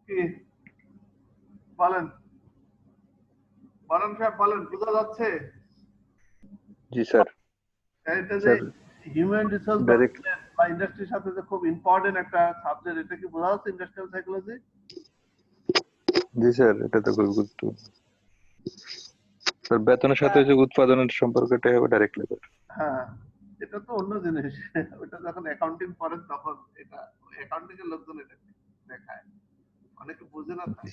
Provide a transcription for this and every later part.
কি বলেন বলেন সাহেব বলেন, বোঝা যাচ্ছে? জি স্যার। এটা যে স্যার হিউম্যান রিসোর্স ডাইরেক্ট বা ইন্ডাস্ট্রির সাথে যে খুব ইম্পর্টেন্ট একটা সাবজেক্ট, এটা কি বোঝা যাচ্ছে ইন্ডাস্ট্রিয়াল সাইকোলজি? জি স্যার, এটা তো খুব গুরুত্বপূর্ণ স্যার। বেতনের সাথে যে উৎপাদনের সম্পর্কটা হবে ডাইরেক্ট লেবার। হ্যাঁ, এটা তো অন্য জিনিস। ওটা যখন অ্যাকাউন্টিং করেন তখন এটা অ্যাকাউন্টিং এর লোকজন এটা দেখায়, অনেকে বুঝে না তাই।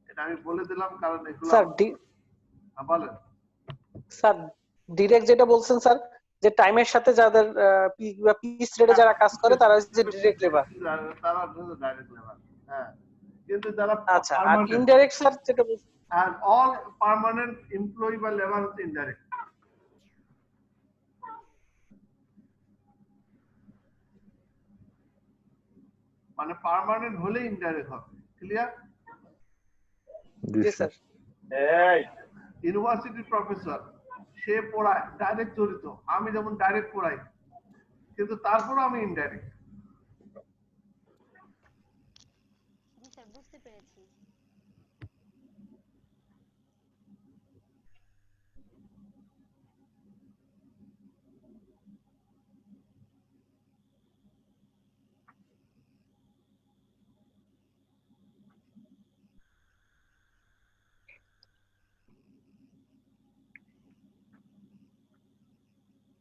এটা আমি বলে দিলাম কারণ এগুলো স্যার বলেন। স্যার ডিরেক্ট যেটা বলছেন স্যার, যে টাইমের সাথে যাদের পিস রেটে যারা কাজ করে তারা হচ্ছে ডিরেক্ট লেবার। তারা ডাইরেক্ট লেবার। হ্যাঁ, কিন্তু যারা আচ্ছা, আর পার্মানেন্ট ইনডাইরেক্ট স্যার যেটা বলছেন, and all permanent employee বা লেবার হচ্ছে ইনডাইরেক্ট। মানে পার্মানেন্ট হলে ইনডাইরেক্ট হবে। ক্লিয়ার? জি জি স্যার। স্যার। এই ইউনিভার্সিটি প্রফেসর, সে পড়ায় ডাইরেক্ট জড়িত, আমি যেমন ডাইরেক্ট পড়াই, কিন্তু তারপরও আমি ইনডাইরেক্ট। জি স্যার, বুঝতে পেরেছি।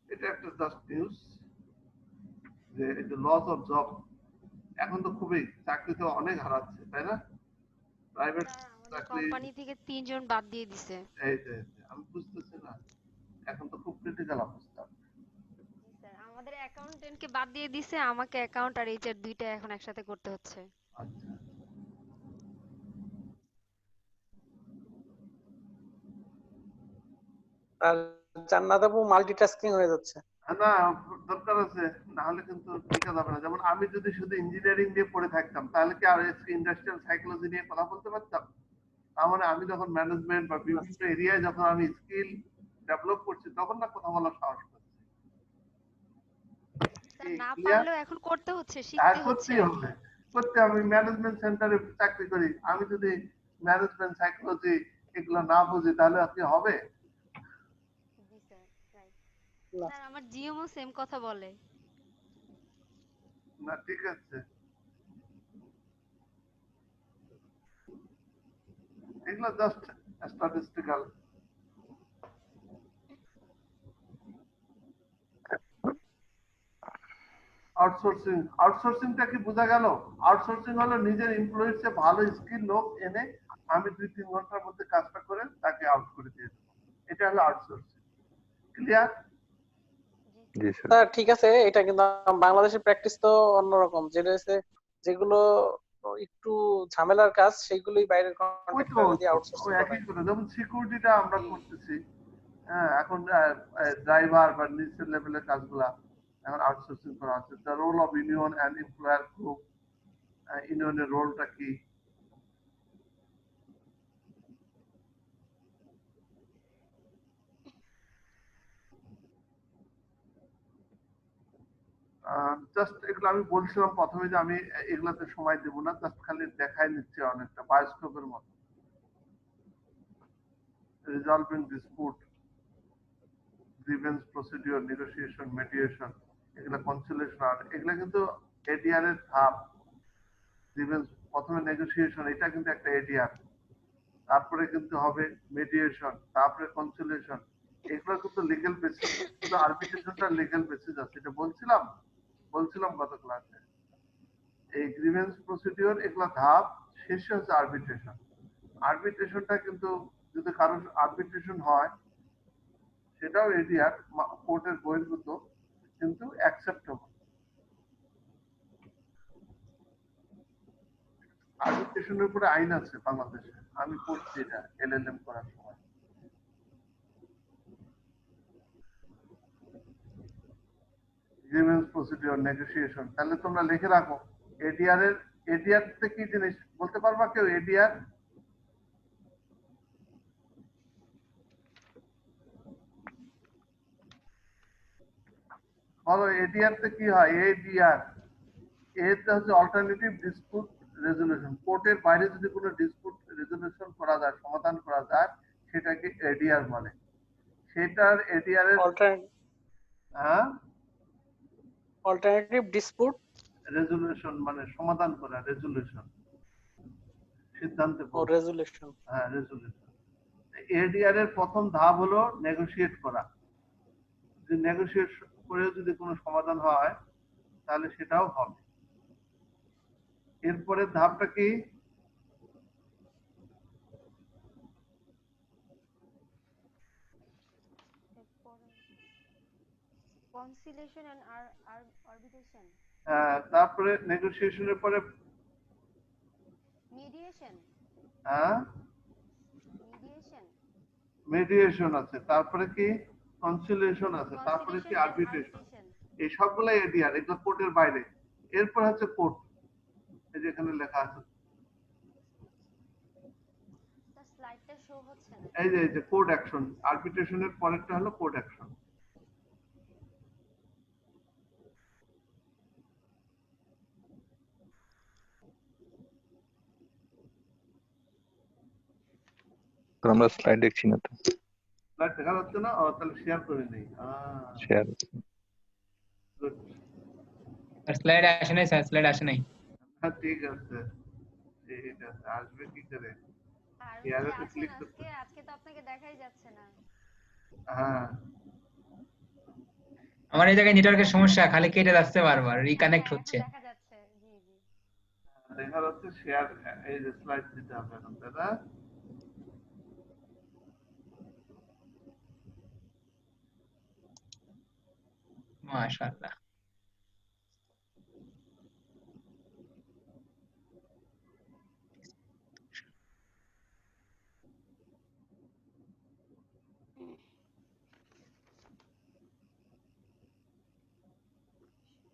এটা একটা জাস্ট নিউজ যে এটা লস অফ জব এখন তো খুবই, চাকরিতে অনেক হারাচ্ছে, তাই না? প্রাইভেট স্যার আমাদের চাকরি কোম্পানি থেকে 3 জন বাদ দিয়ে দিছে। এই যে আমি বুঝতেছি না, এখন তো খুব ক্রিটিক্যাল অবস্থা। জি স্যার, আমাদের অ্যাকাউন্টেন্ট কে বাদ দিয়ে দিছে, আমাকে অ্যাকাউন্ট আর এইচআর দুইটা এখন একসাথে করতে হচ্ছে। আচ্ছা, আর জান্নাত আপু মাল্টিটাস্কিং হয়ে যাচ্ছে। না দরকার আছে, না হলে কিন্তু টিকা যাবে না। যেমন আমি যদি শুধু ইঞ্জিনিয়ারিং নিয়ে পড়ে থাকতাম তাহলে কি আর ইন্ডাস্ট্রিয়াল সাইকোলজি নিয়ে কথা বলতে পারতাম? তার মানে আমি যখন ম্যানেজমেন্ট বা বিভিন্ন এরিয়ায় যখন আমি স্কিল ডেভেলপ করছি তখন না কথা বলার সাহস পাচ্ছি। স্যার না ক্লিয়ার? পারলেও এখন করতে হচ্ছে, আর শিখতে হচ্ছে করতেই আর কি। হবে, করতে আমি ম্যানেজমেন্ট সেন্টারে চাকরি করি, আমি যদি ম্যানেজমেন্ট সাইকোলজি এগুলো না বুঝি তাহলে কি হবে? জি স্যার, রাইট। স্যার আমার জিএমও সেম কথা বলে। না ঠিক আছে, এগুলো জাস্ট স্ট্যাটিস্টিক্যাল। আউটসোর্সিং, আউটসোর্সিংটা কি বোঝা গেল? আউটসোর্সিং হলো নিজের এমপ্লয়ির চেয়ে ভালো স্কিল লোক এনে আমি 2-3 ঘন্টার মধ্যে কাজটা করে তাকে আউট করে দিয়ে দেবো, এটা হলো আউটসোর্সিং। ক্লিয়ার? জি জি স্যার। স্যার। স্যার ঠিক আছে, এটা কিন্তু বাংলাদেশের প্র্যাকটিস তো অন্যরকম, যেটা হচ্ছে যেগুলো একটু ঝামেলার কাজ সেগুলোই বাইরের ওই তো কন্ট্রাক্টর দিয়ে আউটসোর্সিং ওই করা একই হয়। করে, যেমন সিকিউরিটিটা আমরা করতেছি, হ্যাঁ এখন ড্রাইভার বা নিচের লেভেলের কাজগুলা এখন আউটসোর্সিং করা হচ্ছে। The role of union and employer group, ইউনিয়নের রোলটা কি? জাস্ট এগুলো আমি বলছিলাম প্রথমে যে আমি এগুলাতে সময় দেবো না, জাস্ট খালি দেখাই নিচ্ছে অনেকটা বায়োস্কোপের মতো। Resolving dispute, grievance procedure, negotiation, mediation, এগুলা কনসিলেশন, আর এগুলা কিন্তু এডিআর এর ধাপ। গ্রিভেন্স প্রথমে নেগোসিয়েশন, এটা কিন্তু একটা এডিআর, তারপরে কিন্তু হবে মেডিয়েশন, তারপরে কনসিলেশন। এগুলো কিন্তু লিগ্যাল বেসিস, শুধু আরবিট্রেশনটা লিগ্যাল বেসিস আছে, এটা বলছিলাম গত ক্লাসে। এই গ্রিভেন্স প্রসিডিওর এগুলা ধাপ, শেষে হচ্ছে আরবিট্রেশন। আরবিট্রেশনটা কিন্তু যদি কারোর আরবিট্রেশন হয় সেটাও এডিআর, কোর্টের বহির্ভূত, কিন্তু অ্যাকসেপ্টেবল। আরবিট্রেশনের উপরে আইন আছে বাংলাদেশে, আমি পড়ছি এটা এলএলএম করার সময়। গ্রিভেন্স প্রসিডিওর, নেগোসিয়েশন, তাহলে তোমরা লিখে রাখো। এডিআর এর, এডিআর তে কি জিনিস বলতে পারবা কেউ? এডিআর বলো, এডিআর তে কি হয়? এডিআর, এতে হচ্ছে অল্টারনেটিভ ডিসপুট রেজলিউশন, কোর্টের বাইরে যদি কোনো ডিসপুট রেজলিউশন করা যায়, সমাধান করা যায়, সেটাকে এডিআর বলে। সেটার এডিআর এর অল্টারনেটিভ ডিসপুট রেজলিউশন মানে সমাধান করা, রেজলিউশন সিদ্ধান্তে ও রেজুলেশন। হ্যাঁ, রেজলিউশন। এডিআর এর প্রথম ধাপ হলো নেগোশিয়েট করা। যদি নেগোশিয়েট করে যদি কোনো সমাধান হয় তাহলে সেটাও হবে। এরপরে ধাপটা কি? Conciliation and arbitration. তারপরে নেগোশিয়েশনের পরে মিডিয়েশন। মিডিয়েশন আছে, তারপরে কি কনসিলিয়েশন আছে, তারপরে কি আরবিট্রেশন। এই সবগুলো এডিআর, এগুলো কোর্টের বাইরে। এরপর হচ্ছে কোর্ট, এই যে এখানে লেখা আছে, স্লাইডটা শো হচ্ছে না। এই যে কোর্ট অ্যাকশন। আরবিট্রেশনের পরেরটা হলো কোর্ট অ্যাকশন। আমরা স্লাইড দেখছি না তো। স্লাইড দেখা যাচ্ছে না? তাহলে শেয়ার করে নেই। শেয়ার স্লাইড আসে নাই স্যার, স্লাইড আসে নাই। হ্যাঁ, ঠিক আছে, ঠিক আছে, আসবে কি করে? আর শেয়ারে তো ক্লিক করতে। আজকে তো আপনাকে দেখাই যাচ্ছে না। হ্যাঁ, আমার এই জায়গায় নেটওয়ার্কের সমস্যা, খালি কেটে যাচ্ছে বারবার, রিকানেক্ট হচ্ছে। দেখা যাচ্ছে। জি জি, দেখা যাচ্ছে শেয়ার। এই যে স্লাইড দিতে হবে এখন, দাদা। মাশাআল্লাহ।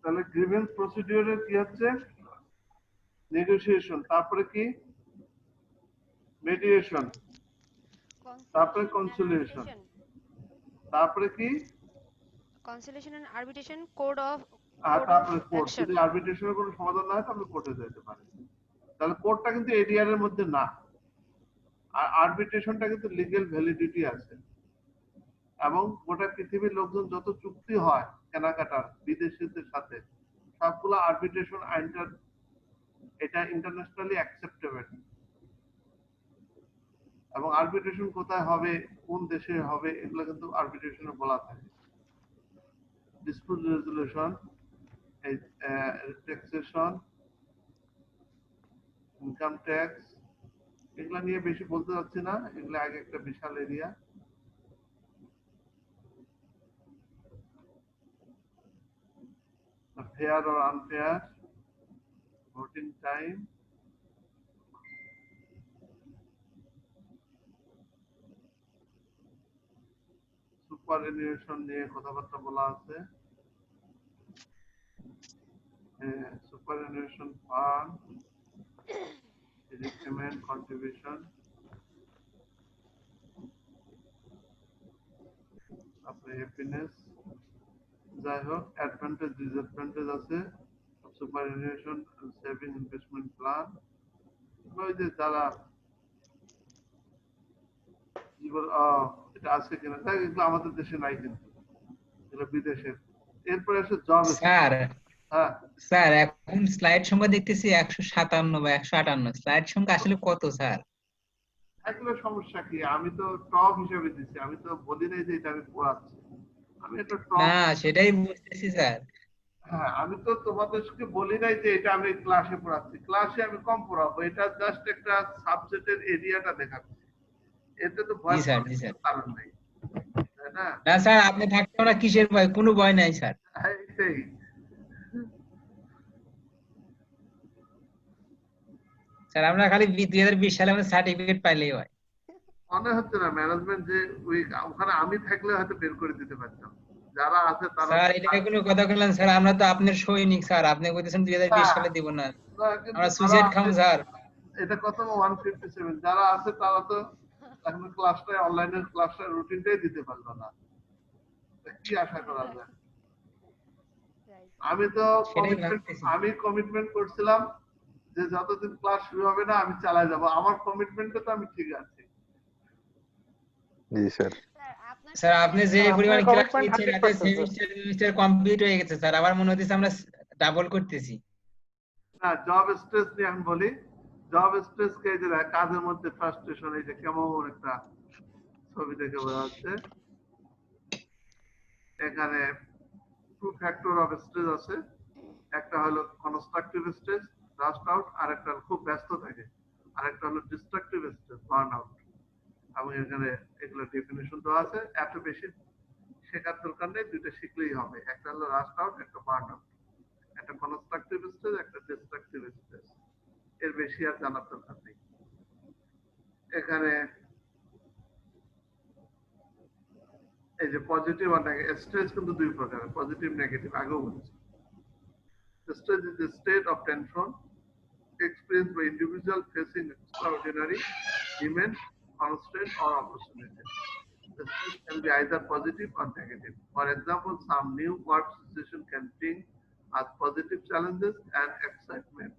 তাহলে গ্রিভেন্স প্রসিডিউরের কি হচ্ছে? নেগোশিয়েশন, তারপরে কি মিডিয়েশন, তারপরে কনসিলিয়েশন, তারপরে কি conciliation and arbitration, code of তারপরে কোর্ট। যদি আরবিট্রেশনের কোনো সমাধান না হয় তাহলে কোর্টে যেতে পারে। তাহলে কোর্টটা কিন্তু এডিআর এর মধ্যে না, আর আরবিট্রেশনটা কিন্তু লিগ্যাল ভ্যালিডিটি আছে। এবং গোটা পৃথিবীর লোকজন যত চুক্তি হয় কেনাকাটার বিদেশিদের সাথে, সবগুলো আরবিট্রেশন আইনটা, এটা ইন্টারন্যাশনালি অ্যাকসেপ্টেবল। এবং আরবিট্রেশন কোথায় হবে, কোন দেশে হবে, এগুলো কিন্তু আরবিট্রেশনে বলা থাকে। ডিসপিউট রেজলিউশন, এই ট্যাক্সেশন, ইনকাম ট্যাক্স, এগুলা নিয়ে বেশি বলতে যাচ্ছি না, এগুলো আগে একটা বিশাল area. Fair or unfair, voting time, superannuation নিয়ে কথাবার্তা বলা আছে। সুপারএনুয়েশন ফান্ড, রিপেমেন্ট, কন্ট্রিবিউশন, তারপরে হ্যাপিনেস। যাই হোক, অ্যাডভান্টেজ ডিসঅ্যাডভান্টেজ আছে। সুপারএনুয়েশন সেভিং ইনভেস্টমেন্ট প্ল্যান, ওই যে যারা জীবন, এটা আছে কিনা, এগুলো আমাদের দেশে নাই কিন্তু, এগুলো বিদেশের। এরপরে আসে জব। স্যার, হ্যাঁ স্যার এখন স্লাইড সংখ্যা দেখতেছি 157 বা 158। স্লাইড সংখ্যা আসলে কত স্যার? এগুলো সমস্যা কি? আমি তো টপ হিসেবে দিচ্ছি, আমি তো বলি নাই যে এটা আমি পড়াচ্ছি, আমি এটা টপ। না সেটাই বুঝতেছি স্যার। হ্যাঁ, আমি তো তোমাদেরকে বলি নাই যে এটা আমি ক্লাসে পড়াচ্ছি, ক্লাসে আমি কম পড়াবো, এটা জাস্ট একটা সাবজেক্টের এরিয়াটা দেখাচ্ছি। এতে তো ভয় জি স্যার, পাওয়ার জি স্যার। কারণ নেই, তাই না? না স্যার, আপনি থাকতে আমরা কিসের ভয়? কোনো ভয় নাই স্যার। এইটাই। স্যার আমরা খালি 2020 সালে আমাদের সার্টিফিকেট পাইলেই হয়। মনে হচ্ছে না ম্যানেজমেন্ট যে ওখানে আমি থাকলে হয়তো বের করে দিতে পারতাম, যারা আছে তারা। স্যার এটা কোনো কথা বললেন স্যার? আমরা তো আপনার সৈনিক স্যার, আপনি কইতেছেন 2020 সালে দিব না, আমরা সুইসাইড খাম স্যার। এটা কত 157, যারা আছে তারা তো এখন ক্লাসটা, অনলাইনের ক্লাসটা, রুটিনটাই দিতে পারলো না, কি আশা করা যায়? আমি তো সেটাই ভাবতেছি। কমিটমেন্ট করছিলাম যে যতদিন ক্লাস শুরু হবে না আমি চালাই যাব, আমার কমিটমেন্টে তো আমি ঠিক আছি। জি স্যার। স্যার আপনার স্যার সাথে আপনি যে স্যার, আপনার পরিমাণে ক্লাস commitment নিচ্ছেন 100% এতে সেমিস্টার কমপ্লিট হয়ে গেছে স্যার, আমার মনে হচ্ছে আমরা ডাবল করতেছি। না, জব স্ট্রেস নিয়ে আমি বলি, জব স্ট্রেস কে যে কাজের মধ্যে ফ্রাস্ট্রেশন, এই যে কেমন একটা ছবি দেখে বোঝা যাচ্ছে। এখানে টু ফ্যাক্টর অফ স্ট্রেস আছে, একটা হলো কনস্ট্রাকটিভ স্ট্রেস, রাস্ট আউট, আর একটা খুব ব্যস্ত থাকে, আর একটা হলো ডিস্ট্রাকটিভ স্ট্রেস, বার্ন আউট। এবং এখানে এগুলো ডেফিনেশন দেওয়া আছে, এত বেশি শেখার দরকার নেই, দুইটা শিখলেই হবে, একটা হলো রাস্ট আউট, একটা বার্ন আউট, একটা কনস্ট্রাকটিভ স্ট্রেস, একটা ডিস্ট্রাকটিভ স্ট্রেস, এর বেশি আর জানার দরকার নেই। এখানে এই যে পজিটিভ আর নেগেটিভ স্ট্রেস কিন্তু দুই প্রকারের, পজিটিভ নেগেটিভ, আগেও বলেছি। Stress is a state of tension experienced by individual facing extraordinary demand, constraint, or opportunity. The stress can be either positive or negative. For example, some new work situation can bring us positive challenges and excitement,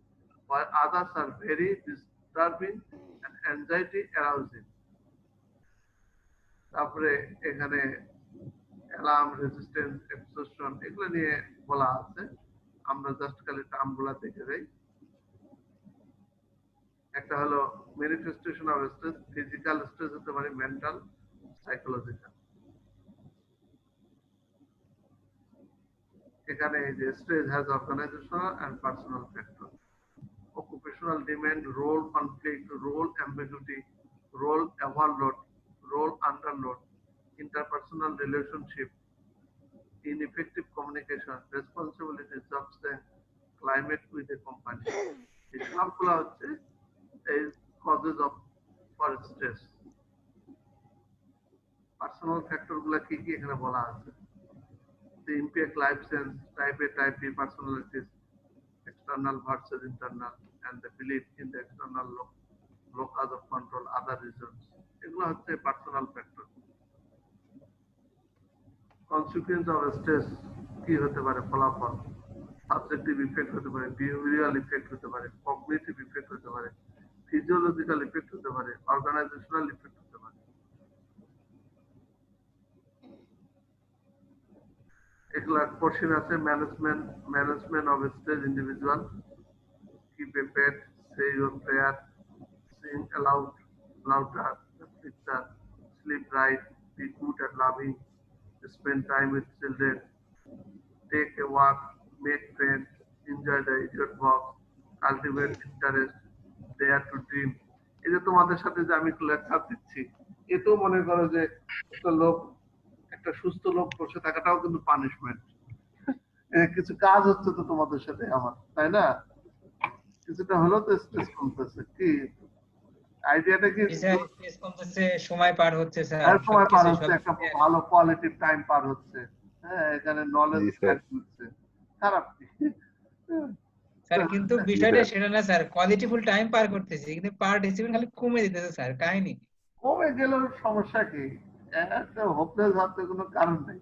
while others are very disturbing and anxiety arousing. তারপরে এখানে alarm, resistance, exhaustion এগুলো নিয়ে বলা আছে, আমরা just খালি টার্মগুলা দেখে যাই। একটা হলো manifestation of stress, physical stress হতে পারে, মেন্টাল, সাইকোলজিক্যাল। এখানে এই যে stress has organisational and personal factor, occupational demand, role conflict, role ambiguity, role overload, role underload, interpersonal relationship, ineffective communication, responsibility, job strength, climate with a company। এই সবগুলো হচ্ছে এই causes of for stress। Personal factor গুলা কি কি এখানে বলা আছে, the impact life sense, type A, type B personalities, external versus internal, and the belief in the external locus of control, other reasons, এগুলো হচ্ছে personal factor. Consequence of stress কি হতে পারে, ফলাফল, সাবজেক্টিভ ইফেক্ট হতে পারে, বিহেভিয়ারাল ইফেক্ট হতে পারে, কগনিটিভ ইফেক্ট হতে পারে, ফিজিওলজিক্যাল ইফেক্ট হতে পারে, অর্গানাইজেশনাল ইফেক্ট হতে পারে। এগুলা কোশ্চেন আছে, management of stress individual, keep a pet, say your prayer, sing louder, picture, sleep right, be good and loving, spend time with children, take a walk, make friends, enjoy the idiot box, cultivate interest, dare to dream। এই যে তোমাদের সাথে যে আমি lecture দিচ্ছি, এতেও মনে করো যে একটা লোক, একটা সুস্থ লোক বসে থাকাটাও কিন্তু পানিশমেন্ট। কিছু কাজ হচ্ছে তো তোমাদের সাথে আমার, তাই না? কিছুটা হলো তো স্ট্রেস কমতেছে। কি আইডিয়াটা কি? স্ট্রেস কমতেছে, সময় পার হচ্ছে স্যার, আর সময় পার সবকিছু হচ্ছে, একটা ভালো কোয়ালিটি টাইম পার হচ্ছে। হ্যাঁ, এখানে নলেজ জি স্যার। অ্যাড হচ্ছে, খারাপ কি? স্যার কিন্তু বিষয়টা সেটা না স্যার, কোয়ালিটিফুল টাইম পার করতেছি কিন্তু পার্টিসিপেন্ট খালি কমে দিতেছে স্যার, কাহিনী কমে গেলেও সমস্যা কি? একটা হোপলেস হতে কোনো কারণ নেই।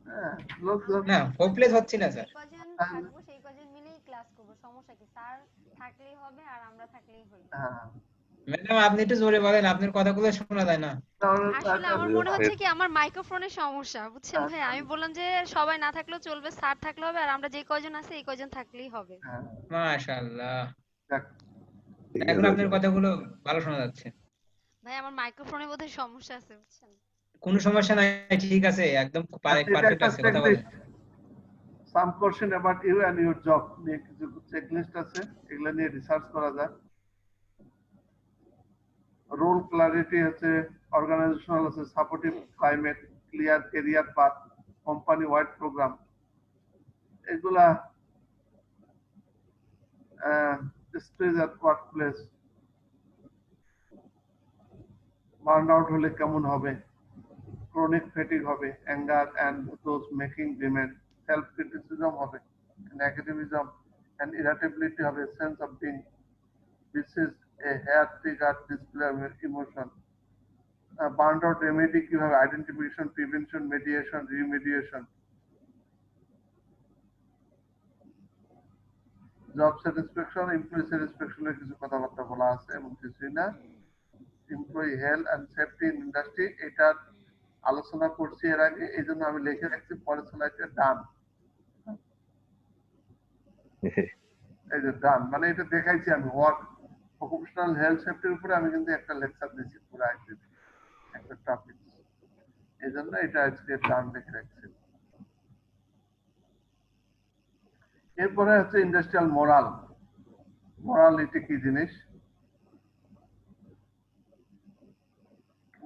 হ্যাঁ, লোকজন না, হোপলেস হচ্ছি না স্যার। যে কজন থাকবো সেই কজন মিলেই ক্লাস করবো, সমস্যা কি? স্যার থাকলেই হবে আর আমরা থাকলেই হলো। হ্যাঁ, ম্যাডাম আপনি একটু জোরে বলেন, আপনার কথাগুলো শোনা যায় না। তাহলে আসলে আমার মনে হচ্ছে কি আমার মাইক্রোফোনের সমস্যা, বুঝছেন ভাই? আমি বললাম যে সবাই না থাকলেও চলবে, স্যার থাকলে হবে, আর আমরা যে কয়জন আছে এই কয়জন থাকলেই হবে। হ্যাঁ, মাশাআল্লাহ, যাক, ঠিক এখন আছে আপনার কথাগুলো ভালো শোনা যাচ্ছে। ভাই আমার মাইক্রোফোনে বোধহয় সমস্যা আছে, বুঝছেন? কোনো সমস্যা নাই, ঠিক আছে, একদম আচ্ছা, এটা পারফেক্ট একটা আছে, কথা বলেন। Checklist, some question about you and your job নিয়ে কিছু চেকলিস্ট আছে, এগুলো নিয়ে রিসার্চ করা যায়। রোল ক্লারিটি হচ্ছে, অর্গানাইজেশনাল আছে, supportive climate, clear career path, company wide program, এগুলা stress at work place, burn out হলে কেমন হবে, ক্রনিক ফেটিক হবে, anger and those making demand, self criticism হবে, নেগেটিভিজম অ্যান্ড ইরিটেবিলিটি হবে, sense of being, this is a hair trigger display emotion. Burn out remedy কিভাবে, identification, prevention, mediation, remediation. Job satisfaction, employee স্যাটিসফ্যাকশনের কিছু কথাবার্তা বলা আছে এবং কিছুই না। Employee health and safety in industry, এটা আলোচনা করছি এর আগে, এই জন্য আমি লিখে রাখছি পরে স্লাইডে ডান। এই যে ডান মানে এটা দেখাইছি আমি ওয়ার্ক অকুপেশনাল হেলথ সেফটির উপরে আমি কিন্তু একটা লেকচার দিয়েছি পুরো একদিন একটা টপিক, এই জন্য এটা আজকে ডান লিখে রাখছি। এরপরে হচ্ছে ইন্ডাস্ট্রিয়াল মোরাল। মোরালিটি কি জিনিস?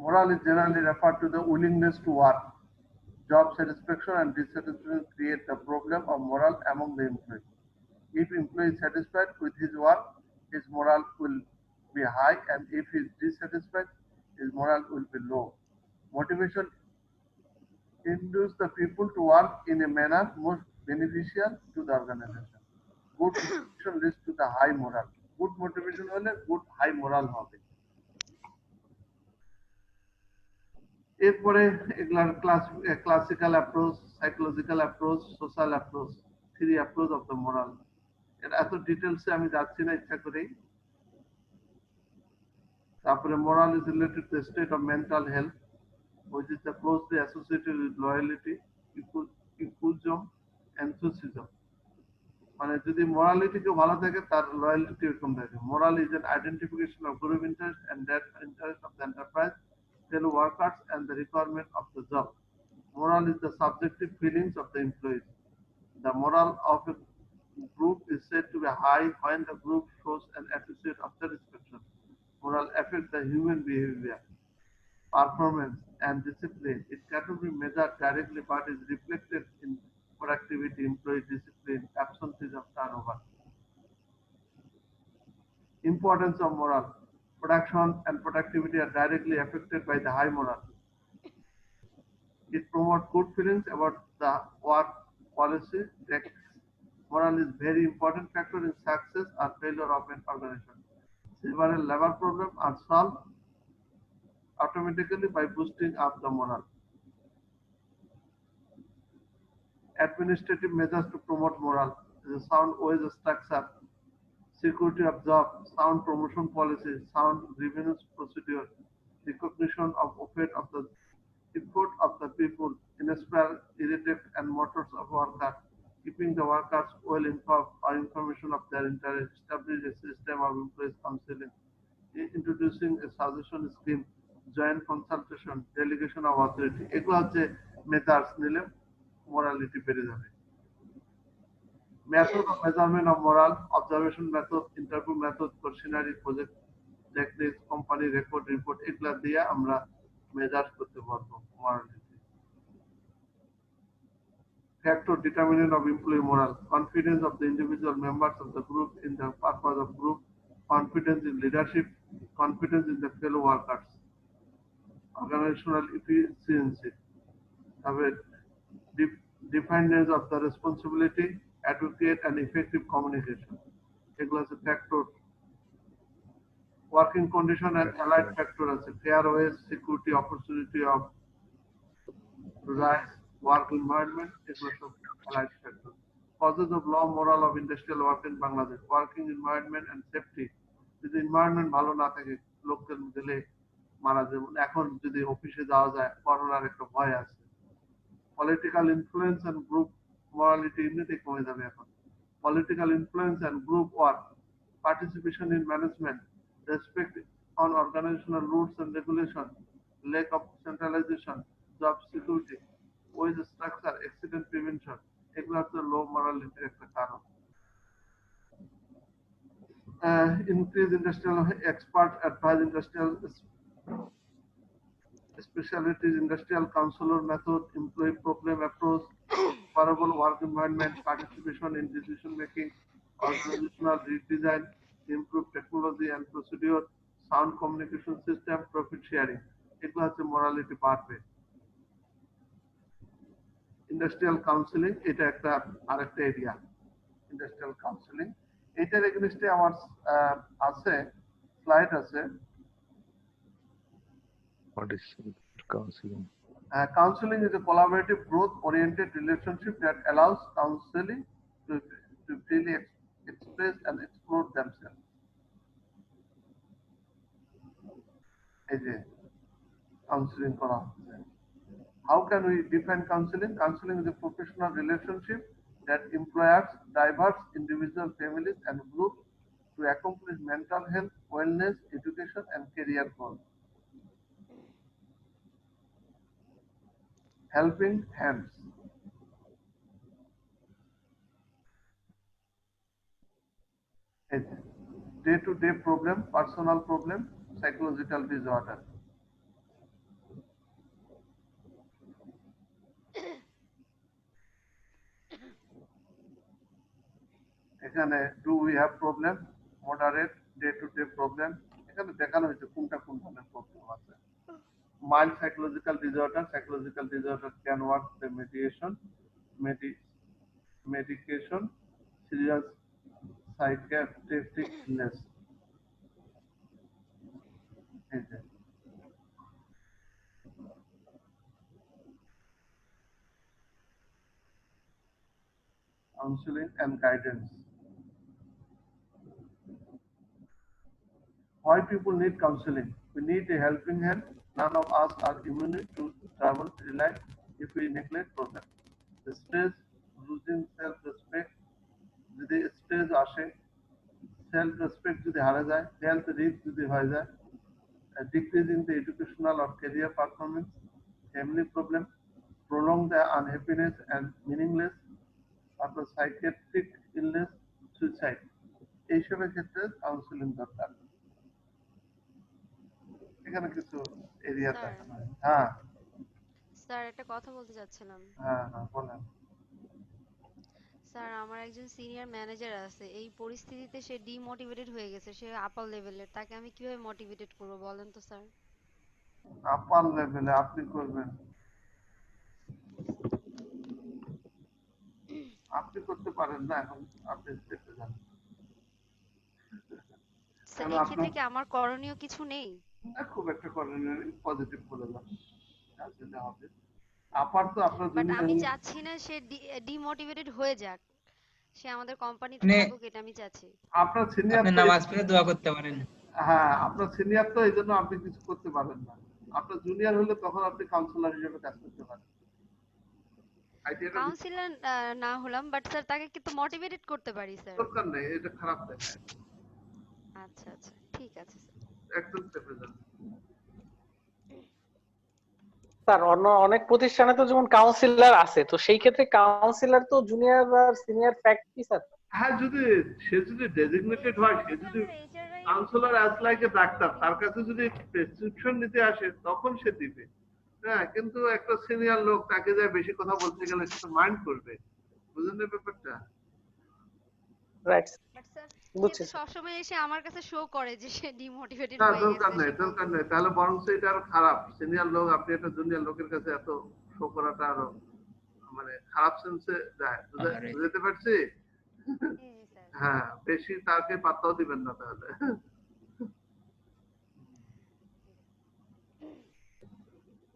Moral is generally referred to the willingness to work. Job satisfaction and dissatisfaction create the problem of moral among the employees. If employee is satisfied with his work, his moral will be high, and if he is dissatisfied, his moral will be low. Motivation induces the people to work in a manner most beneficial to the organization. Good motivation leads to the high moral. Good motivation হলে good high moral হবে। এরপরে এগুলার classical approach, psychological approach, social approach, three approach of the moral. এর এত ডিটেলসে আমি যাচ্ছি না ইচ্ছা করেই। তারপরে moral is related to state of mental health which is the closely associated with loyalty, equilibrium, enthusiasm. মানে যদি মোরালিটি কেউ ভালো থাকে তার লয়ালিটি এরকম থাকে। Moral is an identification of group interest and that interest of the enterprise, fellow workers and the requirement of the job. Moral is the subjective feelings of the employees. The moral of a group is said to be high when the group shows an attitude of satisfaction. Moral affects the human behavior, performance and discipline. It cannot be measured directly but is reflected in productivity, employee discipline, absenteeism, turnover. Importance of moral. Production and productivity are directly affected by the high moral. It promotes good feelings about the work policy practice. Moral is very important factor in success or failure of an organization. Several labor problems are solved automatically by boosting up the moral. Administrative measures to promote moral is a sound wage structure, security of job, sound promotion policy, sound grievance procedure, recognition of effort of the people, inspire, irritate, and motors of workers, keeping the workers well informed or information of their interest, establish a system of employees counseling, introducing a suggestion scheme, joint consultation, delegation of authority. এগুলো হচ্ছে methods নিলে morality বেড়ে যাবে। Method of measurement of moral, observation method, interview method, questionnaire, project techniques, company record, report, এগুলা দিয়ে আমরা measure করতে পারবো morality. Factor determinant of employee moral, confidence of the individual members of the group in the purpose of group, confidence in leadership, confidence in the fellow workers, organizational efficiency, defiance of the responsibility, adequate and effective communication. এগুলো আছে factor. Working condition and allied factor আছে fair wage, security, opportunity of rights, work environment, এগুলো সব allied factor. Causes of low morale of industrial work in Bangladesh, working environment and safety. যদি environment ভালো না থাকে লোকজন গেলে মারা যাবে। এখন যদি অফিসে যাওয়া যায় করোনার একটা ভয় আছে। Political influence and group morality এমনিতেই কমে যাবে এখন। Political influence and group work, participation in management, respect on organizational rules and regulation, lack of centralization, job security, wage structure, accident prevention, এগুলো হচ্ছে লো মোরালিটির একটা কারণ। Increase industrial expert advise industrial specialties, industrial counselor method, employee problem approach, favorable work environment, participation in decision making, organizational redesign, improve technology and procedure, sound communication system, profit sharing. এগুলো হচ্ছে morality বাড়বে। Industrial counselling, এটা একটা আরেকটা area. Industrial counselling এটার এগেইনস্টে আমার আছে slide আছে। What is counseling? Counseling is a collaborative, growth-oriented relationship that allows counseling to freely express and explore themselves. এই যে কাউন্সিলিং করা হচ্ছে। How can we define counseling? Counseling is a professional relationship that employs diverse individual families and groups to accomplish mental health, wellness, education, and career goals. Helping hands. Day-to-day problem, personal problem, psychological disorder. এখানে do we have problem, moderate, day-to-day problem, এখানে দেখানো হয়েছে কোনটা কোন ধরনের problem আছে। Mild psychological disorder can work the medication, serious psychiatric illness. এই যে counseling and guidance. Why people need counseling? We need a helping hand. None of us are immune to trouble in life if we neglect problem. The stress, losing self-respect, যদি stress আসে, self respect যদি হারা যায়, health risk যদি হয়ে যায়, decreasing the educational or career performance, family problem, prolong the unhappiness and meaningless, তারপর psychiatric illness, suicide, এইসবের ক্ষেত্রে কাউন্সিলিং দরকার। এখানে কিছু এরিয়া স্যার দেখানো হয়। হ্যাঁ স্যার একটা কথা বলতে চাচ্ছিলাম। হ্যাঁ হ্যাঁ বলেন। স্যার আমার একজন সিনিয়র ম্যানেজার আছে, এই পরিস্থিতিতে সে ডিমোটিভেটেড হয়ে গেছে, সে আপার লেভেলের, তাকে আমি কিভাবে মোটিভেটেড করবো বলেন তো স্যার? আপার লেভেলে আপনি করবেন, আপনি করতে পারেন না, এখন আপনি স্টেপে যান। স্যার কারণ এই আপনার ক্ষেত্রে কি আমার করণীয় কিছু নেই? খুব একটা করেন পজিটিভ করে যান, আসলে হবে। আপার তো আপনার বাট জন্য আমি চাচ্ছি না সে ডিমোটিভেটেড হয়ে যাক, সে আমাদের কোম্পানিতে মানে থাকুক, এটা আমি চাচ্ছি। আপনার সিনিয়র আপনি তো, নামাজ পড়ে দোয়া করতে পারেন। হ্যাঁ আপনার সিনিয়র তো এই জন্য আপনি কিছু করতে পারেন না। আপনার জুনিয়র হলে তখন আপনি কাউন্সিলর হিসেবে কাজ করতে পারেন। আইডিয়াটা কাউন্সিলর না হলাম, বাট স্যার তাকে কিন্তু মোটিভেটেড করতে পারি স্যার। দরকার নেই, এটা খারাপ দেখায়। আচ্ছা আচ্ছা ঠিক আছে স্যার। একদম স্টেপে যান। স্যার অনেক প্রতিষ্ঠানে তো যেমন কাউন্সিলর আছে, তো সেই ক্ষেত্রে কাউন্সিলর তো জুনিয়র আর সিনিয়র ফ্যাক্ট কি স্যার? হ্যাঁ যদি সে যদি ডেজিগনেটেড হয়, সে যদি councillor as like a doctor, তার কাছে যদি প্রেসক্রিপশন নিতে আসে তখন সে দিবে। হ্যাঁ কিন্তু একটা সিনিয়র লোক তাকে যায় বেশি কথা বলতে গেলে সে তো মাইন্ড করবে, বুঝলেন না ব্যাপারটা? রাইট, বাট স্যার সে বুঝছি তো স্যার। সবসময় এসে আমার কাছে শো করে যে সে ডিমোটিভেটেড না হয়ে দরকার গেছে, নেই, সে দরকার নেই, তাহলে বরং এটা আরো খারাপ। সিনিয়র লোক আপনি একটা জুনিয়র লোকের কাছে এত শো করাটা আরো মানে খারাপ সেন্সে যায়, আরে বুঝতে পারছি? জি জি স্যার। হ্যাঁ বেশি তাকে পাত্তাও দিবেন না তাহলে।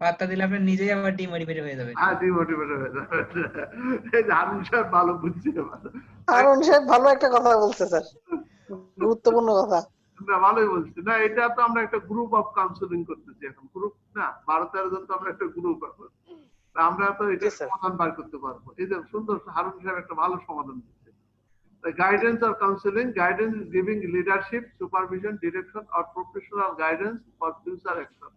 পাত্তা দিলে আপনি নিজেই আবার ডিমোটিভেট হয়ে যাবেন। হ্যাঁ ডিমোটিভেটেড হয়ে যাবে। এই যে হারুন সাহেব ভালো বুঝছি এবার। হারুন সাহেব ভালো একটা কথা বলছে স্যার, গুরুত্বপূর্ণ কথা। না ভালোই বলছি, না এটা তো আমরা একটা গ্রুপ অফ কাউন্সিলিং করতেছি এখন, গ্রুপ না 12-13 জন তো আমরা একটা গ্রুপ এখন, আমরা তো এটা জি স্যার। সমাধান বার করতে পারবো। এই যে সুন্দর হারুন সাহেব একটা ভালো সমাধান দিচ্ছে। The guidance or counseling, guidance is giving leadership, supervision, direction or professional guidance for future action.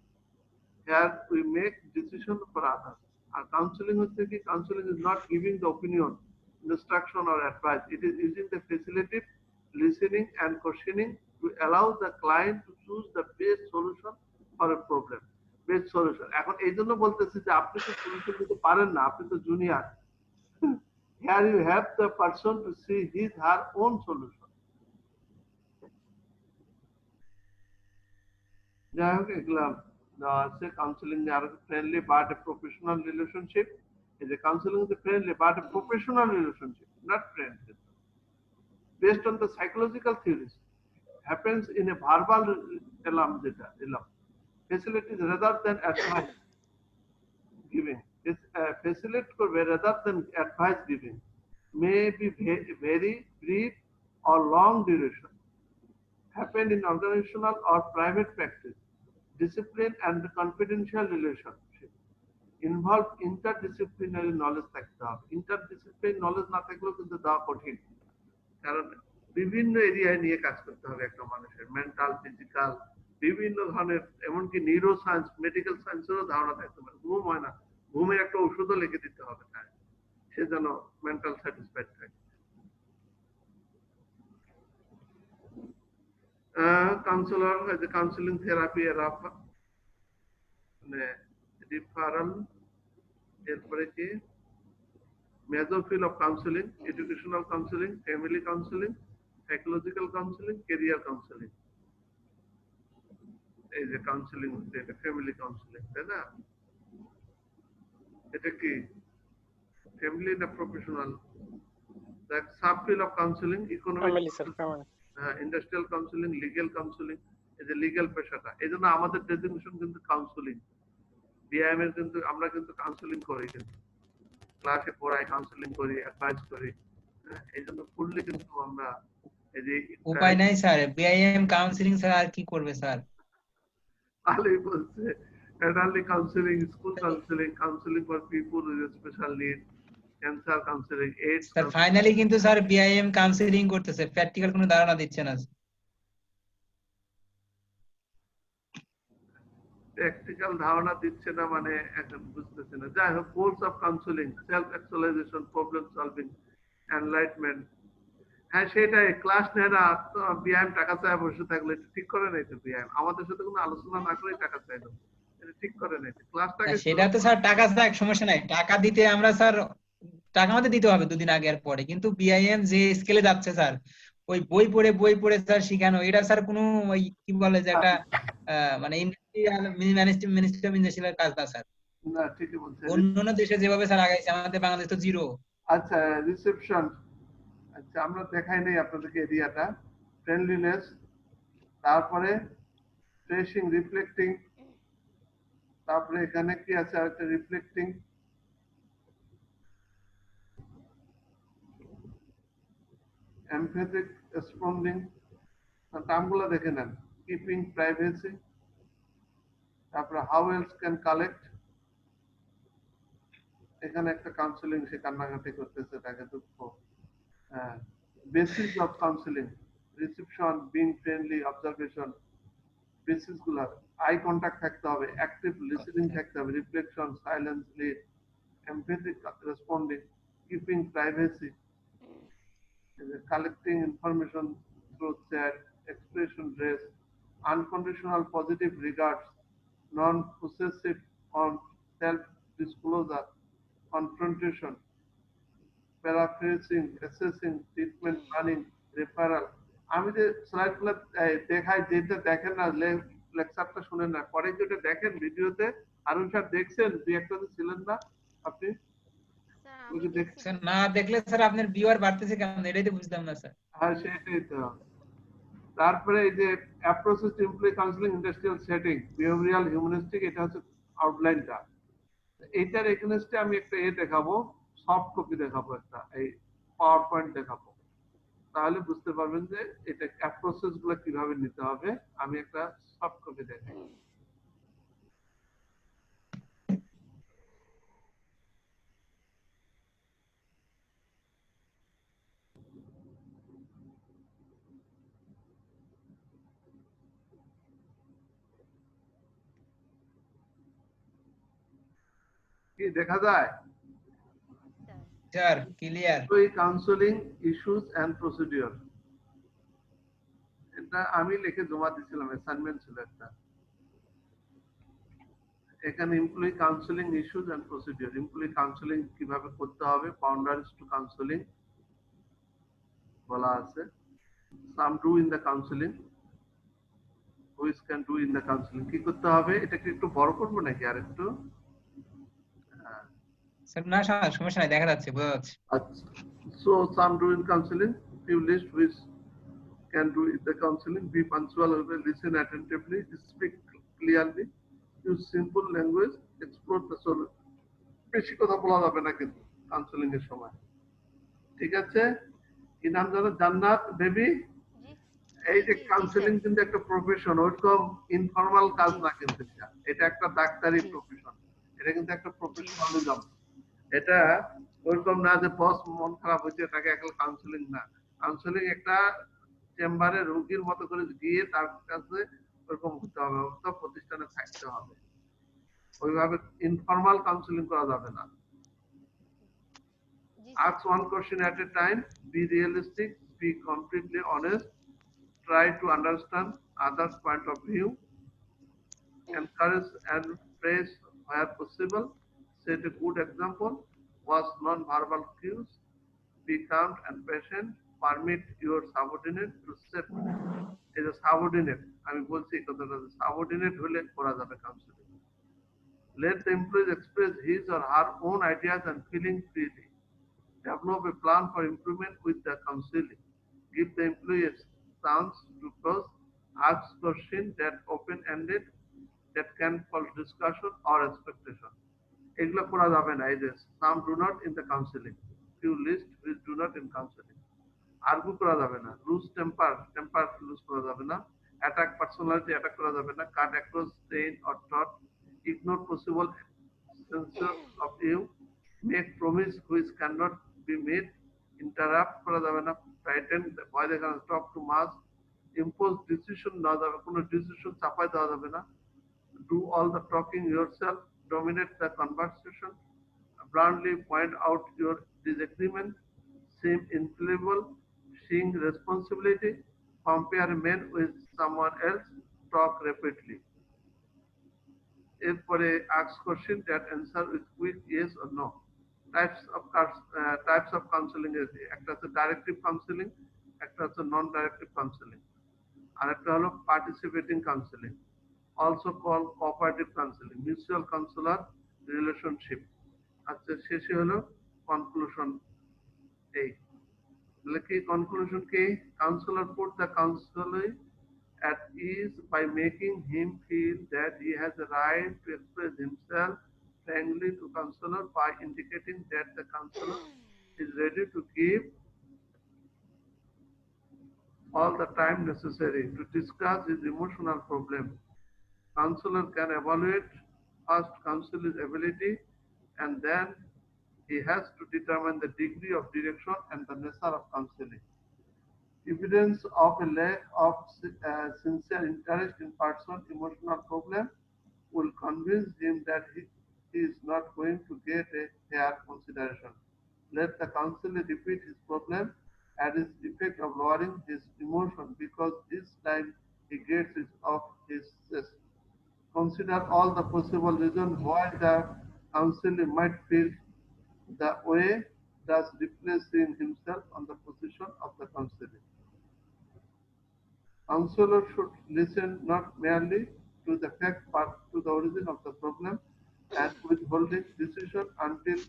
Here we make decision for others. And counseling হচ্ছে কি, counseling is not giving the opinion, instruction or advice. It is using the facilitative listening and questioning to allow the client to choose the best solution for a problem. Best solution. এখন এই জন্য বলতেছি যে আপনি তো solution দিতে পারেন না, আপনি তো junior. Here you have the person to see his her own solution. যাই হোক এগুলা আছে counselling are friendly but a professional relationship. এই যে counselling is friendly but a professional relationship, not friend. Based on the psychological theories, happens in a verbal elam যেটা elam facilities rather than advice giving. It's facilitate করবে rather than advice giving. May be very brief, or long duration, happen in organizational or private practice, discipline and confidential relationship, involve interdisciplinary knowledge থাকতে হবে। interdisciplinary knowledge না থাকলেও কিন্তু দেওয়া কঠিন, কারণ বিভিন্ন এরিয়ায় নিয়ে কাজ করতে হবে একটা মানুষের, মেন্টাল, ফিজিক্যাল, বিভিন্ন ধরনের, এমনকি নিউরো সায়েন্স, মেডিকেল সায়েন্সেরও ধারণা থাকতে পারে। ঘুম হয় না, ঘুমের একটা ওষুধও লিখে দিতে হবে তাই সে যেন মেন্টাল স্যাটিসফাইড থাকে। কাউন্সিলর, কাউন্সিলিং থেরাপি মানে রিফারাল, এরপরে কি major field of counselling, educational counselling, family counselling, psychological counselling, career counselling. এই যে কাউন্সিলিং হচ্ছে এটা ফ্যামিলি কাউন্সিলিং, তাই না? এটা কি ফ্যামিলি না প্রফেশনাল? দেখ, sub field of counselling, family sir, economic, family. Industrial counselling, legal counselling. এই যে লিগ্যাল পেশাটা, এই জন্য আমাদের ডেজিগনেশন কিন্তু কাউন্সিলিং। বিআইএম এর কিন্তু আমরা কিন্তু কাউন্সিলিং করি, কিন্তু ক্লাসে পড়াই, কাউন্সিলিং করি, অ্যাডভাইস করি। এই জন্য ফুললি কিন্তু আমরা এই যে উপায় নাই স্যার, বিআইএম কাউন্সিলিং স্যার আর কি করবে স্যার? ভালোই বলছে, elderly counseling, school counseling, counseling for people with special needs, cancer counseling, AIDS sir finally কিন্তু স্যার বিআইএম কাউন্সিলিং করতেছে, প্র্যাকটিক্যাল কোনো ধারণা দিচ্ছে না। প্র্যাকটিক্যাল ধারণা দিচ্ছে না মানে এখন বুঝতেছে না। যাই হোক, course of counselling, self actualisation, problem solving, enlightenment. হ্যাঁ সেটাই, ক্লাস নেয় না, বিআইএম টাকা চায় বসে থাকলে এটা ঠিক করে নাই তো। বিআইএম আমাদের সাথে কোনো আলোচনা না করে টাকা চাইলো, এটা ঠিক করে নাই। ক্লাসটাকে সেটা তো স্যার টাকা চাক সমস্যা নাই, টাকা দিতে আমরা স্যার টাকা আমাদের দিতে হবে দুদিন আগে আর পরে, কিন্তু বিআইএম যে স্কেলে যাচ্ছে স্যার, ওই বই পড়ে স্যার শিখানো, এটা স্যার কোনো ওই কি বলে যে একটা মানে ইন্ডাস্ট্রিয়াল মিনিস্ট্রিয়াল কাজ না স্যার। না, ঠিকই বলছেন। অন্যান্য দেশে যেভাবে স্যার আগাইছে, আমাদের বাংলাদেশ তো জিরো। আচ্ছা, রিসেপশন, আচ্ছা আমরা দেখাই নেই আপনাদেরকে এরিয়াটা। ফ্রেন্ডলিনেস, তারপরে ট্রেসিং, রিফ্লেক্টিং, তারপরে এখানে কি আছে আরেকটা রিফ্লেক্টিং, এমপ্যাথিক রেসপন্ডিং, টার্মগুলো দেখে নেন। কিপিং প্রাইভেসি, তারপরে হাউ এলস ক্যান কালেক্ট, এখানে একটা কাউন্সিলিং, সে কান্নাকাটি করতেছে, তাকে দুঃখ। Basis of counselling, reception, being friendly, observation, basis গুলা, আই কন্টাক্ট থাকতে হবে, অ্যাক্টিভ লিসেনিং থাকতে হবে, reflection, silence, lead, empathic responding, keeping privacy, collecting information through chat, expression dress, unconditional positive regards, non-possessive on self-disclosure, confrontation, paraphrasing, assessing, treatment planning, referral. আমি যে স্লাইডগুলো দেখাই, যেটা দেখেন না, লেকচারটা শুনেন না, পরে যেটা দেখেন ভিডিওতে, আরুন স্যার দেখছেন, দুই একটা ছিলেন না আপনি? স্যার না দেখলে স্যার আপনার ভিউয়ার বাড়তেছে কেমন, এটাই তো বুঝলাম না স্যার। হ্যাঁ সেটাই তো। তারপরে এই যে approaches to employee counselling, industrial setting, behavioural humanistic, এটা হচ্ছে আউটলাইনটা। এইটার এগেইনস্টে আমি একটা দেখাবো, সফট কপি দেখাবো, একটা এই পাওয়ার পয়েন্ট দেখাবো, তাহলে বুঝতে পারবেন যে এটা অ্যাপ্রোচেস গুলো কিভাবে নিতে হবে। আমি একটা সফট কপি দেখাই। কি দেখা যায়? Sir clear. Counselling issues and procedure, এটা আমি লিখে জমা দিয়েছিলাম, অ্যাসাইনমেন্ট ছিল একটা। এখানে employee counselling issues and procedure, employee counselling কিভাবে করতে হবে, বাউন্ডারিজ টু কাউন্সিলিং বলা আছে। Some do in the counselling, which can do in the counselling, কি করতে হবে। এটাকে একটু বড় করবো নাকি আর একটু? স্যার না স্যার সমস্যা নাই, দেখা যাচ্ছে, বোঝা যাচ্ছে। আচ্ছা, so some do in counseling, few list which can do in the counseling, be punctual, listen attentively, speak clearly, use simple language, explore the solution. বেশি কথা বলা যাবে না কিন্তু কাউন্সিলিং এর সময়, ঠিক আছে? কি নাম জানো? জান্নাত বেবি। জি এই যে জি জি কাউন্সিলিং স্যার। কিন্তু একটা প্রফেশন, ওরকম ইনফর্মাল কাজ জি না কিন্তু এটা একটা ডাক্তারি জি প্রফেশন, এটা কিন্তু একটা জি প্রফেশনালিজম। এটা ওরকম না যে বস মন খারাপ হয়েছে তাকে একটা কাউন্সিলিং না। কাউন্সিলিং একটা চেম্বারে রোগীর মতো করে গিয়ে তার কাছে ওরকম হতে হবে, অথবা প্রতিষ্ঠানে থাকতে হবে, ওইভাবে ইনফর্মাল কাউন্সিলিং করা যাবে না। জি sir. Ask one question at a time, be realistic, be completely honest, try to understand others' point of view, encourage and praise where possible, set a good example, watch non-verbal cues, be calm and patient, permit your subordinate to set. Is a subordinate, আমি বলছি কথাটা, subordinate হলে করা যাবে counselling. Let the employee express his or her own ideas and feelings freely. Develop a plan for improvement with the counseling. Give the employee a chance to pose, ask questions that open-ended, that can call discussion or expectation. এগুলো করা যাবে না। এই যে some do not in the counseling, few list which do not in counseling. Argue করা যাবে না, loose temper loose করা যাবে না, অ্যাটাক পার্সোনালিটি অ্যাটাক করা যাবে না, cut across train or thought, ignore possible censor of you, make promise which can not be made, interrupt করা যাবে না, ফ্রাইটেন ভয় দেখানো, talk to mass, impose decision নেওয়া যাবে, কোনো ডিসিশন চাপাই দেওয়া যাবে না, do all the talking yourself, dominate the conversation, bluntly point out your disagreement, seem infallible, seeing responsibility, compare men with someone else, talk rapidly. এরপরে ask question that answer with quick yes or no. Types of counseling এর একটা হচ্ছে directive counselling, একটা হচ্ছে নন directive counselling, আর একটা হলো participating counselling, also called cooperative counseling, mutual counselor relationship. আচ্ছা, শেষে হলো কনক্লুশন। এই তাহলে কি কনক্লুশন কি? Councillor put the counselee at ease by making him feel that he has the right to express himself frankly to counselor, by indicating that the counselor is ready to give all the time necessary to discuss his emotional problem. Counselor can evaluate first counselor's ability, and then he has to determine the degree of direction and the nature of counseling. Evidence of a lack of sincere interest in person's emotional problem will convince him that he is not going to get a fair consideration. Let the counselor repeat his problem and his effect of lowering his emotion, because this time he gets it off his chest. Consider all the possible reasons why the counselor might feel the way, thus replacing himself on the position of the counselor. Counselor should listen not merely to the fact but to the origin of the problem, and withholding decision until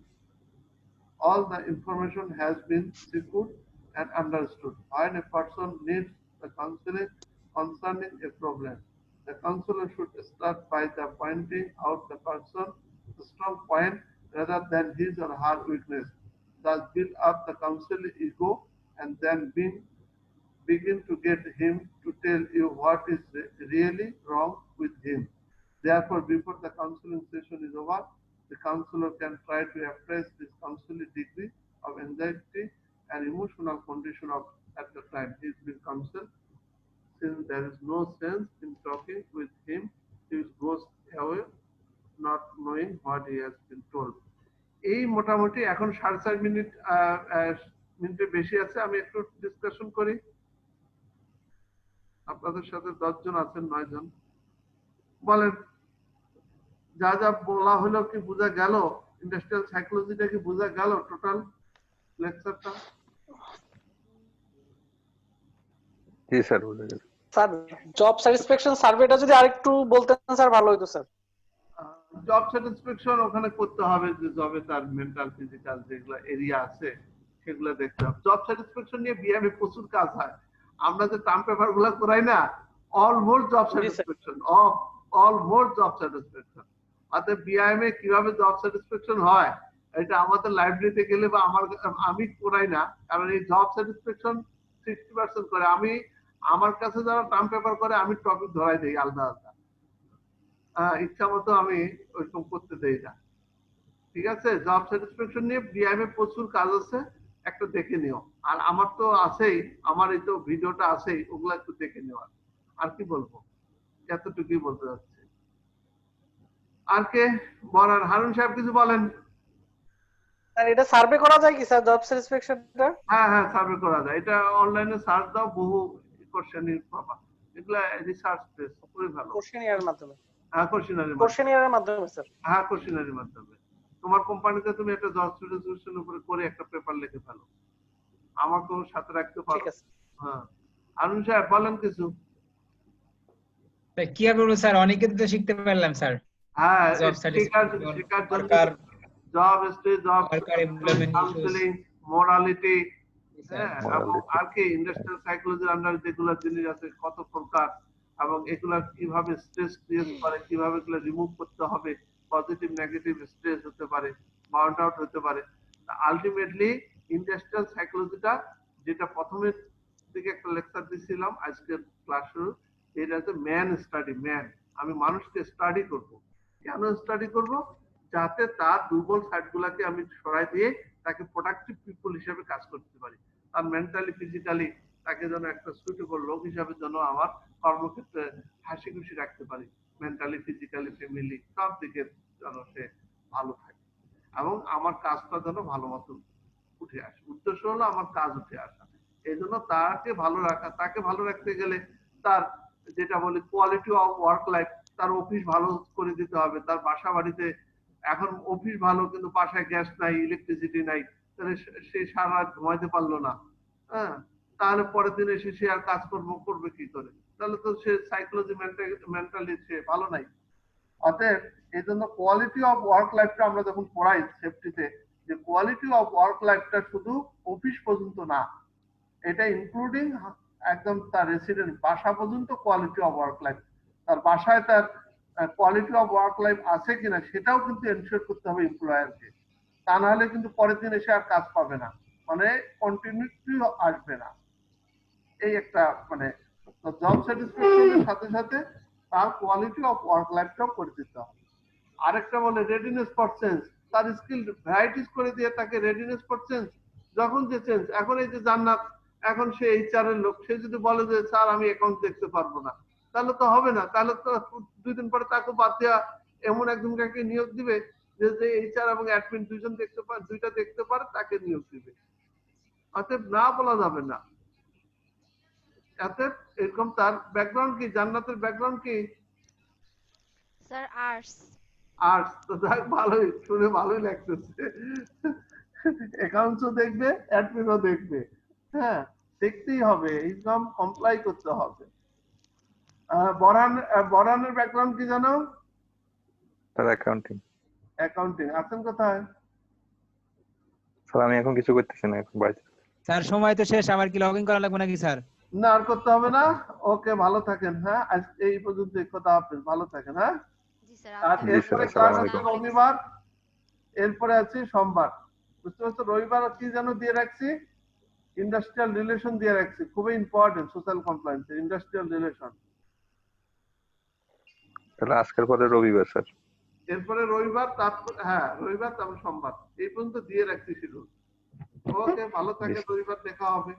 all the information has been secured and understood. When a person needs the counseling concerning a problem, the counselor should start by the pointing out the person's strong point rather than his or her weakness. Thus build up the counselor ego and then begin to get him to tell you what is really wrong with him. Therefore, before the counseling session is over, the counselor can try to appraise his counseling degree of anxiety and emotional condition of at the time he is being counseled. Since there is no sense in talking with him, he goes away not knowing what he has been told. এই মোটামুটি এখন 4.5 মিনিটের বেশি আছে, আমি একটু discussion করি। আপনাদের সাথে 10 জন আছেন, 9 জন, বলেন যা যা বলা হলো কি বোঝা গেল? ইন্ডাস্ট্রিয়াল সাইকোলজিটা কি বোঝা গেল টোটাল লেকচারটা? জি স্যার, বুঝে গেছে। স্যার জব স্যাটিসফ্যাকশন সার্ভেটা যদি আরেকটু বলতেন স্যার ভালো হতো স্যার। জব স্যাটিসফ্যাকশন ওখানে করতে হবে যে জবে তার মেন্টাল ফিজিক্যাল যেগুলো এরিয়া আছে সেগুলো দেখতে হবে। জব স্যাটিসফ্যাকশন নিয়ে বিএমএ প্রচুর কাজ হয়, আমরা যে টার্ম পেপার গুলো করাই না, almost job satisfaction, almost job satisfaction. অর্থাৎ বিআইএমএ কিভাবে জব স্যাটিসফ্যাকশন হয় এটা আমাদের লাইব্রেরিতে গেলে বা আমি করাই না, কারণ এই জব স্যাটিসফ্যাকশন 60% করে। আমি আমার কাছে যারা টার্ম পেপার করে আমি টপিক ধরাই দিই আলাদা আলাদা, ইচ্ছা মতো আমি ওইরকম করতে দেই না। ঠিক আছে, জব স্যাটিসফ্যাকশন নিয়ে বিআইএম এ প্রচুর কাজ আছে, একটা দেখে নিও। আর আমার তো আছেই, আমার এই তো ভিডিওটা আছেই, ওগুলা একটু দেখে নিও। আর কি বলবো, এতটুকুই বলতে যাচ্ছি। আর কে বলার? হারুন সাহেব কিছু বলেন। স্যার এটা সার্ভে করা যায় কি স্যার, জব স্যাটিসফ্যাকশনটা? হ্যাঁ, সার্ভে করা যায়, এটা অনলাইনে সার্চ দাও, বহু কোশ্চেন পাবা। এগুলা রিসার্চ বেস, খুবই ভালো। কোশ্চেনিয়ারের মাধ্যমে? হ্যাঁ, কোশ্চেনারি মাধ্যমে স্যার। হ্যাঁ, কোশ্চেনারির মাধ্যমে। তোমার কোম্পানিতে তুমি একটা জব স্যাটিসফ্যাকশন উপরে করে একটা পেপার লিখে ফেলো, আমাকেও সাথে রাখতে পারো। ঠিক আছে। হ্যাঁ, হারুন সাহেব বলেন কিছু। কি আর বলবো স্যার, অনেকে তো শিখতে পারলাম স্যার। হ্যাঁ, জব শেখার সরকার জব স্টেজ, জব সরকার employment issues, counselling, morality, sir এবং আর কি ইন্ডাস্ট্রিয়াল সাইকোলজির আন্ডারে যেগুলো জিনিস আছে কত প্রকার, এবং এগুলা কিভাবে স্ট্রেস ক্রিয়েট করে, কিভাবে এগুলো রিমুভ করতে হবে, পজিটিভ নেগেটিভ স্ট্রেস হতে পারে, বার্ন আউট হতে পারে। আলটিমেটলি ইন্ডাস্ট্রিয়াল সাইকোলজিটা, যেটা প্রথমের দিকে একটা লেকচার দিছিলাম আজকের ক্লাস শুরু, এটা হচ্ছে ম্যান স্টাডি। ম্যান, আমি মানুষকে স্টাডি করব। কেন স্টাডি করব? যাতে তার দুর্বল সাইড গুলাকে আমি সরাই দিয়ে তাকে প্রোডাক্টিভ পিপল হিসেবে কাজ করতে পারি, তার মেন্টালি ফিজিক্যালি তাকে যেন একটা সুইটেবল লোক হিসাবে যেন আমার কর্মক্ষেত্রে হাসি খুশি রাখতে পারি, মেন্টালি ফিজিক্যালি ফ্যামিলি সব দিকে যেন সে ভালো থাকে, এবং আমার কাজটা যেন ভালো মতো উঠে আসে। উদ্দেশ্য হলো আমার কাজ উঠে আসা। এই জন্য তাকে ভালো রাখা, তাকে ভালো রাখতে গেলে তার যেটা বলি কোয়ালিটি অফ ওয়ার্ক লাইফ, তার অফিস ভালো করে দিতে হবে। তার বাসা বাড়িতে, এখন অফিস ভালো কিন্তু বাসায় গ্যাস নাই, ইলেকট্রিসিটি নাই, তাহলে সে সারা রাত ঘুমাইতে পারলো না, হ্যাঁ, তাহলে পরের দিন এসে সে আর কাজকর্ম করবে কি করে? তাহলে তো সে সাইকোলজি মেন্টালি সে ভালো নাই। অতএব এই জন্য কোয়ালিটি অফ ওয়ার্ক লাইফটা আমরা যখন পড়াই সেফটিতে, যে কোয়ালিটি অফ ওয়ার্ক লাইফটা শুধু অফিস পর্যন্ত না, এটা ইনক্লুডিং একদম তার রেসিডেন্ট বাসা পর্যন্ত কোয়ালিটি অফ ওয়ার্ক লাইফ, তার বাসায় তার কোয়ালিটি অফ ওয়ার্ক লাইফ আছে কিনা সেটাও কিন্তু এনশিওর করতে হবে এমপ্লয়ারকে। তা না হলে কিন্তু পরের দিন এসে আর কাজ পাবে না, মানে কন্টিনিউটি আসবে না। এই একটা মানে জব স্যাটিসফ্যাকশনের সাথে সাথে তার কোয়ালিটি অফ ওয়ার্ক লাইফটাও করে দিতে হবে। আরেকটা বলে রেডিনেস ফর চেঞ্জ, তার স্কিল ভ্যারাইটিস করে দিয়ে তাকে রেডিনেস ফর চেঞ্জ, যখন যে চেঞ্জ, এখন এই যে জান্নাত, এখন সে এইচআর এর লোক, সে যদি বলে যে স্যার আমি অ্যাকাউন্ট দেখতে পারবো না, তাহলে তো হবে না। তাহলে তো 2 দিন পরে তাকে বাদ দেওয়া, এমন একজনকে নিয়োগ দিবে যে এইচআর এবং অ্যাডমিন দুইজন দেখতে পারে, দুইটা দেখতে পারে, তাকে নিয়োগ দিবে। অতএব না বলা যাবে না। অতএব এরকম তার ব্যাকগ্রাউন্ড কি, জান্নাতের ব্যাকগ্রাউন্ড কি? Sir arts. আর্টস, তো যাক, ভালোই শুনে ভালোই লাগতেছে। অ্যাকাউন্টসও দেখবে, অ্যাডমিনও দেখবে, হ্যাঁ, দেখতেই হবে, ইনকাম কমপ্লাই করতে হবে। বরানের ব্যাকগ্রাউন্ড কি জানো? Sir accounting. অ্যাকাউন্টিং। আছেন কোথায়? স্যার আমি এখন কিছু করতেছি না, এখন বাড়িতে। স্যার সময় তো শেষ, আবার কি লগ ইন করা লাগবে নাকি স্যার? না, আর করতে হবে না। ওকে, ভালো থাকেন। হ্যাঁ, আজকে এই পর্যন্ত, কথা হাফেজ, ভালো থাকেন। হ্যাঁ, জি স্যার। আর জি স্যার, এরপরে আসসালামু ক্লাস আলাইকুম। আছে রবিবার, এরপরে আছে সোমবার। বুঝতে পারছো? রবিবার কি যেন দিয়ে রাখছি, ইন্ডাস্ট্রিয়াল রিলেশন দিয়ে রাখছি, খুবই important, social compliance industrial relation. তাহলে আজকের পরে রবিবার স্যার। এরপরে রবিবার, তারপর হ্যাঁ রবিবার, তারপর সোমবার, এই পর্যন্ত দিয়ে রাখছি শিডিউল। ওকে, ভালো থাকেন, রবিবার দেখা হবে।